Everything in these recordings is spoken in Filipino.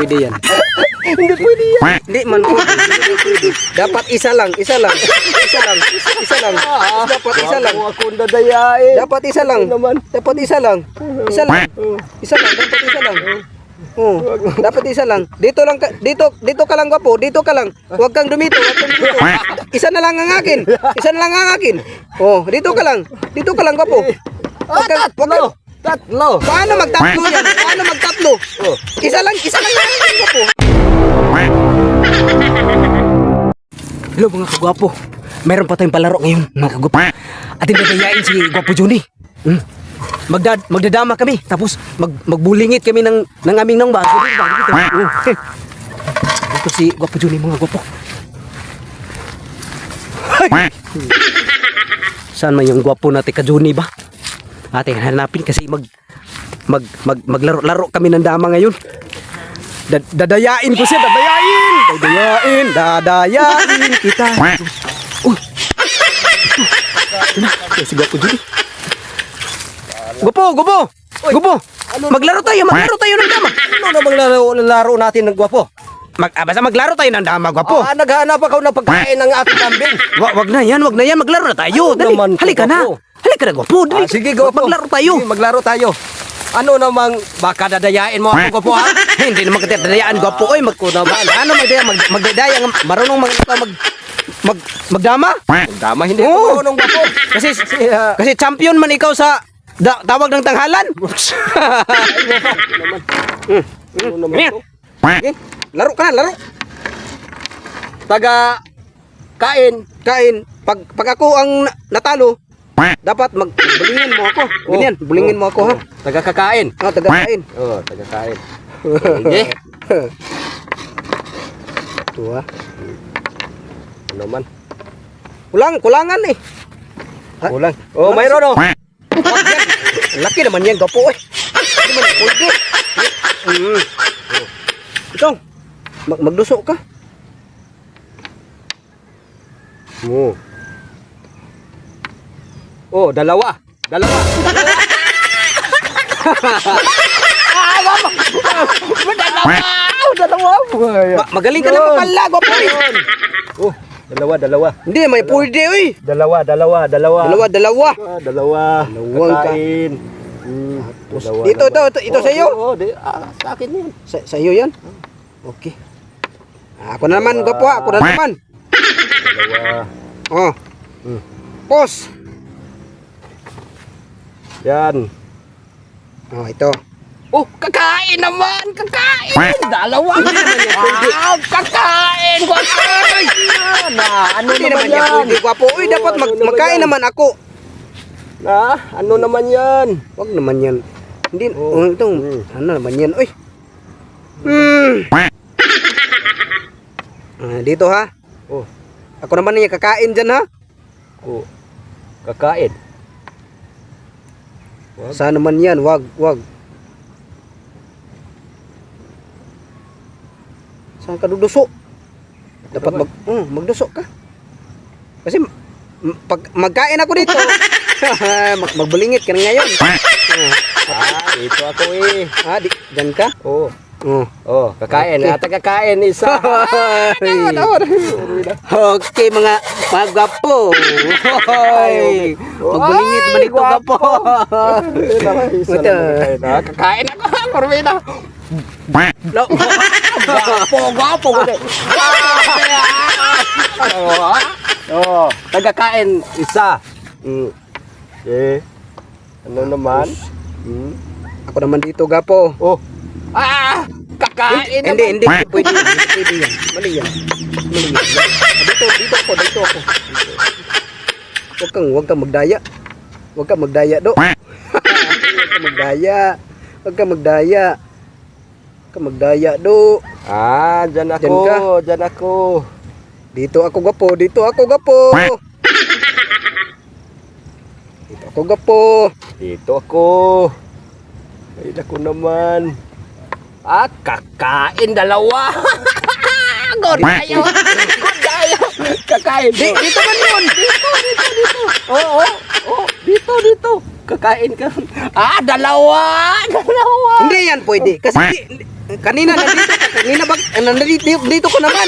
Pwede yan. Hindi pwede yan. Hindi man pwede. Dapat isa lang. Isa lang. Dapat isa lang. Ako dadayain. Dapat isa lang. Dapat isa lang. Isa lang. Isa lang. Dapat isa lang. Oh, dapat isa lang. Dito lang dito ka lang gwapo. Dito ka lang. Huwag kang dumito. Isa na lang ang akin. Isa na lang ang akin. Oh, dito ka lang. Dito ka lang gwapo. Tatlo. Paano magtatlo yan? Paano magtatlo? Isa lang ang akin gwapo. Hello mga kagwapo. Meron pa tayong palaro ngayon mga kagwapo. Atin dadayain si Gwapo Juni. Magdadama kami tapos magbulingit kami ng aming nang bago dito. Ito si Gwapo Juni mga gwapo. Saan man yung gwapo natin ka Juni ba? Ating hanapin kasi maglaro kami ng dama ngayon. Dadayain ko siya, dadayain kita. Ito si Gwapo Juni. Gupo! Maglaro tayo ng dama. Ano na bang laro natin ng gwapo? Basta maglaro tayo ng dama, Gwapo. Naghahanap ako ng pagkain ng ating kambing. Wag na yan, maglaro na tayo. Dali, naman, halika na. Gwapo? Halika na, Gwapo. Dali. Sige, gwapo. Maglaro tayo. Ano namang baka dadayain mo ako, gwapo, ha? Hindi naman kita dadayaan, Gwapo. Oy, ano magdadaya, marunong magdama? Dama, hindi Oo. ako marunong, gwapo. Kasi champion man ikaw sa tawag ng tanghalan. Ano naman Yan. to? Okay, laro ka na, laro. Taga kain. Pag ako ang natalo, dapat bulingin mo ako. Ganyan, bulingin mo ako, ha? Taga kakain. Taga-kain. Taga kain. Sige. Ito, ha? Ano naman? Kulangan eh. Kulang. Mayroon, Wag yan. Laki naman yan, Gwapo, eh. Hindi man pwede. Ikaw, magduso ka. Dalawa. Magaling ka na pala, Gwapo, eh. Dalawa. Hindi, may pwede, eh. Dalawa. Dalawa. Dalawang kain. Ito sa iyo. Sa akin yan. Sa iyo yan? Okay. Ako na naman, Gwapo, ha? Ako na naman. Dalawa. Pause. Yan. Ito. Kakain naman! Kakain! Dalawa! Kakain! Ano Hindi naman naman yan yan? pwede, Gwapo. Uy, dapat magkain naman ako. Ano naman yan? Wag naman yan. Hindi, ano naman yan, uy. Dito, ha? Ako naman niya kakain dyan, ha? Kakain. Saan naman yan? Wag. Saan ka duduso? Dapat magduso ka. Kasi pag magkain ako dito, magbulingit ka na ngayon. Dito ako eh. Dyan ka? Kakain. Kakain isa. Okay, mga gwapo. Magbulingit man ito, gwapo. Kakain ako. Corvina. Gwapo. Tagakain isa. Ano naman? Ako naman dito, gwapo. Kakain naman. Hindi pwede yan. Mali yan. Dito ako. Huwag kang magdaya. Huwag kang magdaya, do. Huwag kang magdaya, do. Dyan ako. Dito ako, gwapo. Dito ako. Ay, naku naman. Kakain dalawa. Godayo. Kakain. Dito man yun. Dito. Kakain ka. Dalawa. Hindi yan pwede. Kasi Kanina nandito ka. Kanina ba? Nandito ko naman.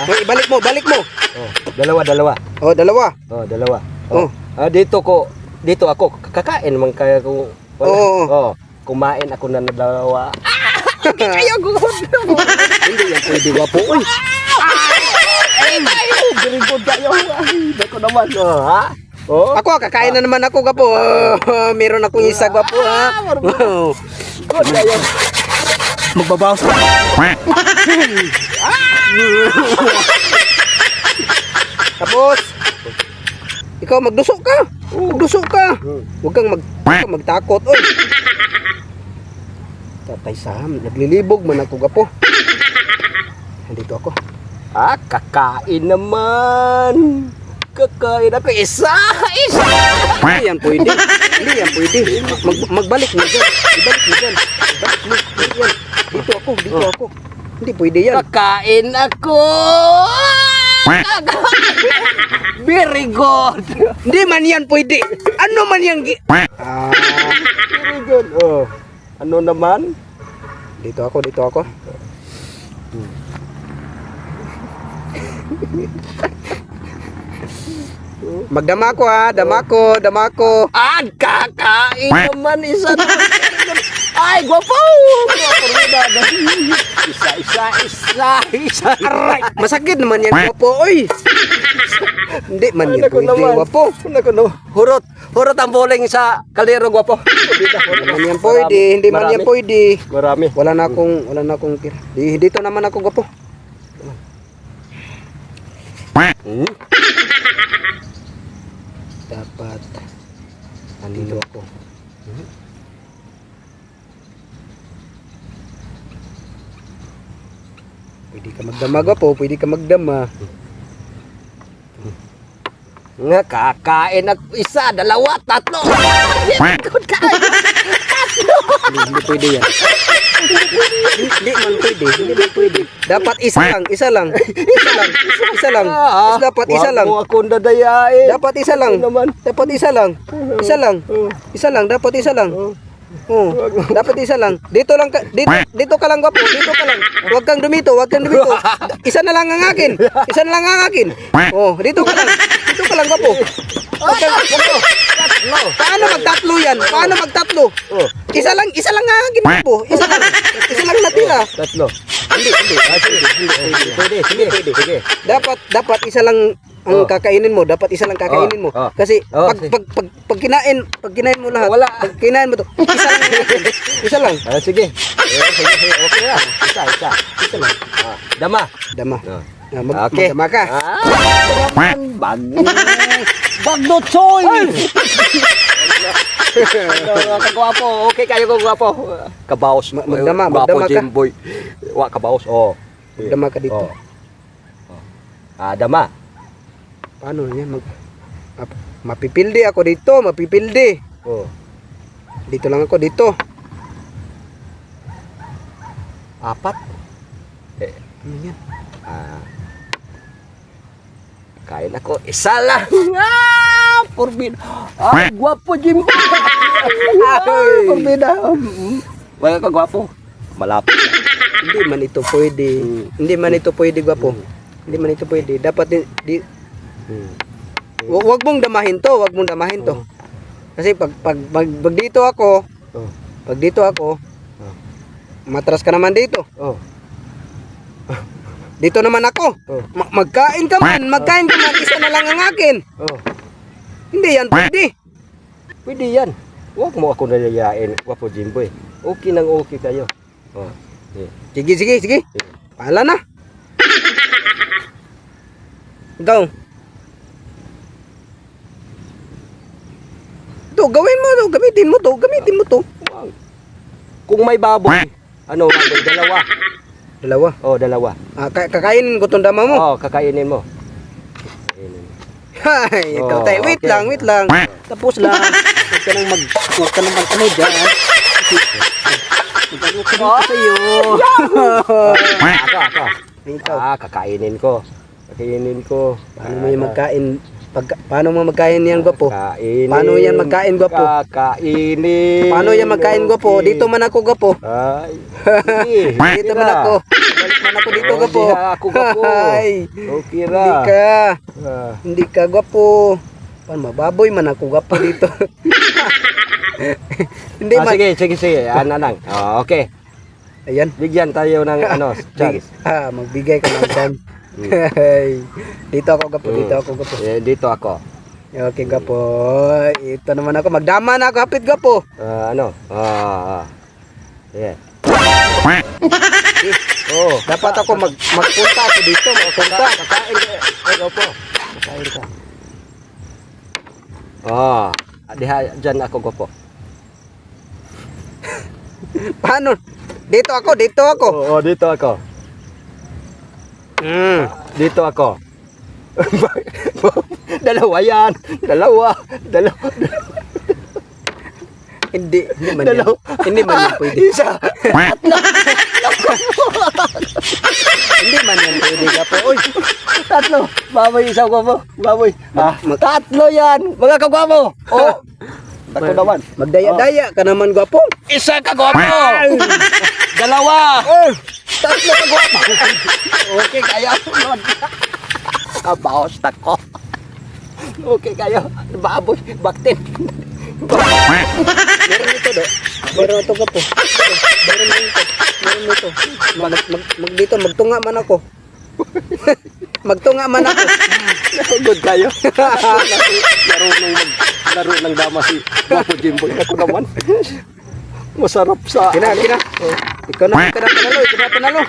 Hoy, balik mo. Oh, dalawa. Oh, dalawa. Oh, dalawa. Oh. Dito ako kakain man kaya ko. Oo. Kumain ako na dalawa. Ayaw ko. Hindi yan pwede gwapo. Uy. Very good kayo. Dako naman. Ha? Oh. Ako, kakain na naman ako, gwapo. Meron akong isa, gwapo, ha? Good kayo. Magbabawas ka. Tapos, ikaw magduso ka. Magduso ka. Huwag kang magtakot. Oy. Tatay Sam, naglilibog man ako, gwapo. Nandito ako. Kakain naman. Kakain ako isa. Hindi yan pwede. Magbalik mo dyan. Ibalik mo dyan. Yan. Dito ako. Hindi pwede yan. Kakain ako. Very good. Hindi man yan pwede. Ano man yan? Very good. Oh. Ano naman? Dito ako. Magdama ko, ha. Dama ko. Kakain naman isa. Ay, gwapo. Isa. Aray, masakit naman yan, gwapo. Oy. Hindi man yan Ako pwede, naman. gwapo. Ako no. Hurot ang bowling sa kaldero, gwapo. Hindi man yan pwede. Hindi man yan pwede. Marami. Wala na akong tira. Dito naman ako, gwapo. Dapat nandito ako. Pwede ka magdama, gwapo. Pwede ka magdama. Nga kakain at isa, dalawa, tatlo. Good kain. Hindi pwede yan. Hindi man pwede. Dapat isa lang. Dapat isa lang. Wag mo akong dadayain. Dapat isa lang. Naman. Dapat isa lang. Dapat isa lang. Oh, dapat isa lang. Dito ka lang, gwapo. Dito ka lang. Huwag kang dumito. Isa na lang ang akin. Oh, dito ka lang, gwapo. Huwag kang Paano magtatlo? Oh. Isa lang ang akin, gwapo. Isa lang natira. Tatlo. Hindi. Sige. Dapat isa lang ang kakainin mo. Dapat isa lang kakainin mo. Kasi pag kinain mo lahat. Wala. Pag kinain mo to, isa lang. Sige. Okay na. Isa lang. Dama. Okay. Magdama ka. Bagno choy. Kagwapo. Okay kayo ko gwapo. Kabaos. Magdama Gwapo ka. Jimboy. Wa kabaos. Oh. Magdama ka dito. Dama. Paano yan? Mapipildi ako dito. Oh. Dito lang ako dito. Apat. Ano yan? Kain ako. Isa lang. Forbida. Gwapo Jimboy. Forbida. Wala ka gwapo. Malapit. Hindi man ito pwede, gwapo. Hindi man ito pwede. Dapat wag mong damahin to. Kasi pag dito ako, matras ka naman dito. Dito naman ako. Magkain ka man, isa na lang ang akin. Hindi yan pwede. Pwede yan. Huwag mo ako nalayain, Gwapo Jimboy. Okay nang okay kayo. Sige. Paala na. Ikaw. Gawin mo to, gamitin mo to. Kung may baboy, baboy? Dalawa. Dalawa. Kakainin ko tong dama mo. Kakainin mo. Hay, ikaw tayo. Wait lang. Tapos lang. Huwag ka nang mag-ano dyan. Magkano ko sa'yo. Ako. Ikaw. Kakainin ko. Paano mo yung magkain? Paano mo magkain yan, gwapo? Kainin. Paano yan magkain, gwapo? Kakainin. Paano yan magkain, gwapo? Dito man ako, gwapo. Ay. Dito man ako. Balik man ako dito, gwapo. Ako gwapo. Ay, Okay hindi ra. ka. Ah. Hindi ka, gwapo. Paano, mababoy man ako, gwapo dito. Hindi man. Sige. Ano lang. Okay. Ayan. Bigyan tayo ng chance. Magbigay ka ng chance. Ay, dito ako, gwapo. Dito ako, gwapo. Dito ako. Okay, gwapo. Ito naman ako. Magdama na ako, hapit, gwapo. Yeah. Oh, Dapat ako magpunta ako dito. Magpunta. kakain ka. Ay, opo. Kakain ka. Diha dyan ako gopo. Paano? Dito ako, dito ako. Oo, dito ako. Dito ako. Dalawa yan. Dalawa. Hindi man yan. Hindi man yan pwede. Isa. Hindi man yan pwede, gwapo. Uy, Tatlo. Baboy, isa ko po. Baboy. mag- Tatlo yan. Mga kagwamo. Oh. Tako naman. magdaya-daya ka naman, gwapo. Isa kagwamo. Dalawa. Tatlo kagwamo. Okay kayo. Kabaos tako. Okay kayo. Baboy. Baktin. Meron ito, do. Meron ito, gwapo. Meron ito. Meron ito. Dito, magtunga man ako. Magtunga man ako. Good kayo. Laro ng dama si Bapo Jimboy. Ako naman. Masarap sa... Kina. Ikaw na panalo.